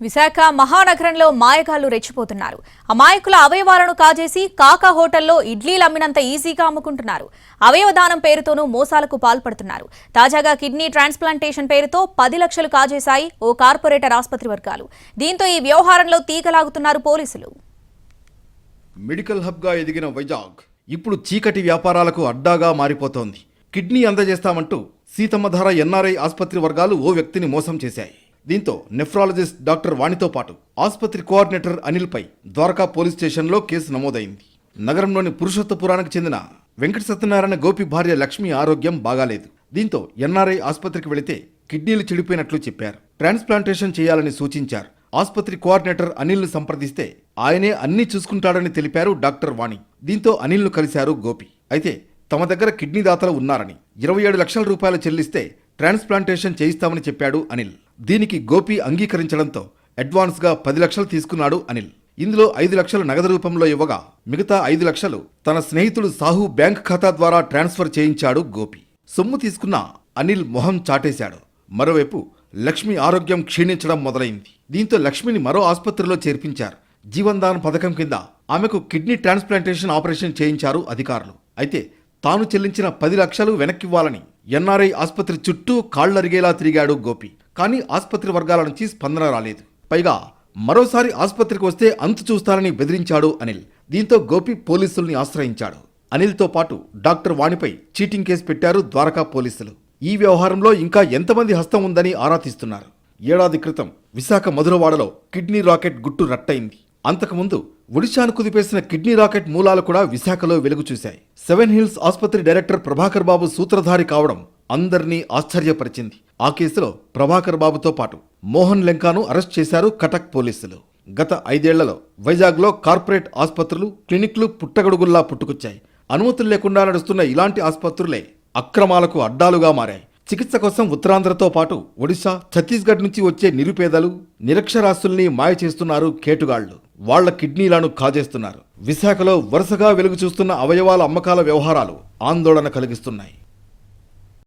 విశాఖ మహానగరంలో మాయగాళ్లు రెచ్చిపోతున్నారు. అమాయకుల అవయవాలను కాజేసి కాకా హోటల్లో ఇడ్లీలు అమ్మినంత ఈజీగా అమ్ముకుంటున్నారు. అవయవదానం పేరుతోనూ మోసాలకు పాల్పడుతున్నారు. తాజాగా కిడ్నీ ట్రాన్స్ప్లాంటేషన్ పేరుతో 10 లక్షలు కాజేశాయి ఓ కార్పొరేటర్ ఆసుపత్రి వర్గాలు. దీంతో ఈ వ్యవహారంలో తీగలాగుతున్నారు పోలీసులు. మెడికల్ హబ్గా ఎదిగిన వైజాగ్ ఇప్పుడు చీకటి వ్యాపారాలకు అడ్డాగా మారిపోతోంది. కిడ్నీ అందజేస్తామంటూ సీతమ్మధార ఎన్ఆర్ఐ ఆసుపత్రి వర్గాలు ఓ వ్యక్తిని మోసం చేశాయి. దీంతో నెఫ్రాలజిస్ట్ డాక్టర్ వాణితో పాటు ఆసుపత్రి కోఆర్డినేటర్ అనిల్పై ద్వారకా పోలీస్ స్టేషన్లో కేసు నమోదైంది. నగరంలోని పురుషోత్తపురానికి చెందిన వెంకట సత్యనారాయణ గోపి భార్య లక్ష్మి ఆరోగ్యం బాగాలేదు. దీంతో ఎన్ఆర్ఐ ఆసుపత్రికి వెళితే కిడ్నీలు చెడిపోయినట్లు చెప్పారు. ట్రాన్స్ప్లాంటేషన్ చేయాలని సూచించారు. ఆసుపత్రి కోఆర్డినేటర్ అనిల్ను సంప్రదిస్తే ఆయనే అన్నీ చూసుకుంటాడని తెలిపారు డాక్టర్ వాణి. దీంతో అనిల్ను కలిశారు గోపి. అయితే తమ దగ్గర కిడ్నీ దాతలు ఉన్నారని 27 లక్షల రూపాయలు చెల్లిస్తే ట్రాన్స్ప్లాంటేషన్ చేయిస్తామని చెప్పాడు అనిల్. దీనికి గోపి అంగీకరించడంతో అడ్వాన్స్గా 10 లక్షలు తీసుకున్నాడు అనిల్. ఇందులో 5 లక్షలు నగదు రూపంలో ఇవ్వగా మిగతా 5 లక్షలు తన స్నేహితుడు సాహు బ్యాంక్ ఖాతా ద్వారా ట్రాన్స్ఫర్ చేయించాడు గోపి. సొమ్ము తీసుకున్న అనిల్ మొహం చాటేశాడు. మరోవైపు లక్ష్మి ఆరోగ్యం క్షీణించడం మొదలైంది. దీంతో లక్ష్మిని మరో ఆసుపత్రిలో చేర్పించారు. జీవన్దాన్ పథకం కింద ఆమెకు కిడ్నీ ట్రాన్స్ప్లాంటేషన్ ఆపరేషన్ చేయించారు అధికారులు. అయితే తాను చెల్లించిన 10 లక్షలు వెనక్కివ్వాలని ఎన్ఆర్ఐ ఆసుపత్రి చుట్టూ కాళ్లరిగేలా తిరిగాడు గోపి. కానీ ఆసుపత్రి వర్గాల నుంచి స్పందన రాలేదు. పైగా మరోసారి ఆసుపత్రికి వస్తే అంతు చూస్తారని బెదిరించాడు అనిల్. దీంతో గోపి పోలీసుల్ని ఆశ్రయించాడు. అనిల్తో పాటు డాక్టర్ వాణిపై చీటింగ్ కేసు పెట్టారు ద్వారకా పోలీసులు. ఈ వ్యవహారంలో ఇంకా ఎంతమంది హస్తం ఉందని ఆరా తీస్తున్నారు. ఏడాది క్రితం విశాఖ మధురవాడలో కిడ్నీ రాకెట్ గుట్టు రట్టయింది. అంతకుముందు ఒడిశాను కుదిపేసిన కిడ్నీ రాకెట్ మూలాలు కూడా విశాఖలో వెలుగు చూశాయి. 7 హిల్స్ ఆసుపత్రి డైరెక్టర్ ప్రభాకర్ బాబు సూత్రధారి కావడం అందరినీ ఆశ్చర్యపరిచింది. ఆ కేసులో ప్రభాకర్ బాబుతో పాటు మోహన్ లెంకాను అరెస్ట్ చేశారు కటక్ పోలీసులు. గత 5 ఏళ్లలో వైజాగ్లో కార్పొరేట్ ఆసుపత్రులు, క్లినిక్లు పుట్టగొడుగుల్లా పుట్టుకొచ్చాయి. అనుమతులు లేకుండా నడుస్తున్న ఇలాంటి ఆసుపత్రులే అక్రమాలకు అడ్డాలుగా మారాయి. చికిత్స కోసం ఉత్తరాంధ్రతో పాటు ఒడిశా, ఛత్తీస్గఢ్ నుంచి వచ్చే నిరుపేదలు, నిరక్షరాస్యుల్ని మాయ చేస్తున్నారు కేటుగాళ్లు. వాళ్ల కిడ్నీలను కాజేస్తున్నారు. విశాఖలో వరుసగా వెలుగు చూస్తున్న అవయవాల అమ్మకాల వ్యవహారాలు ఆందోళన కలిగిస్తున్నాయి.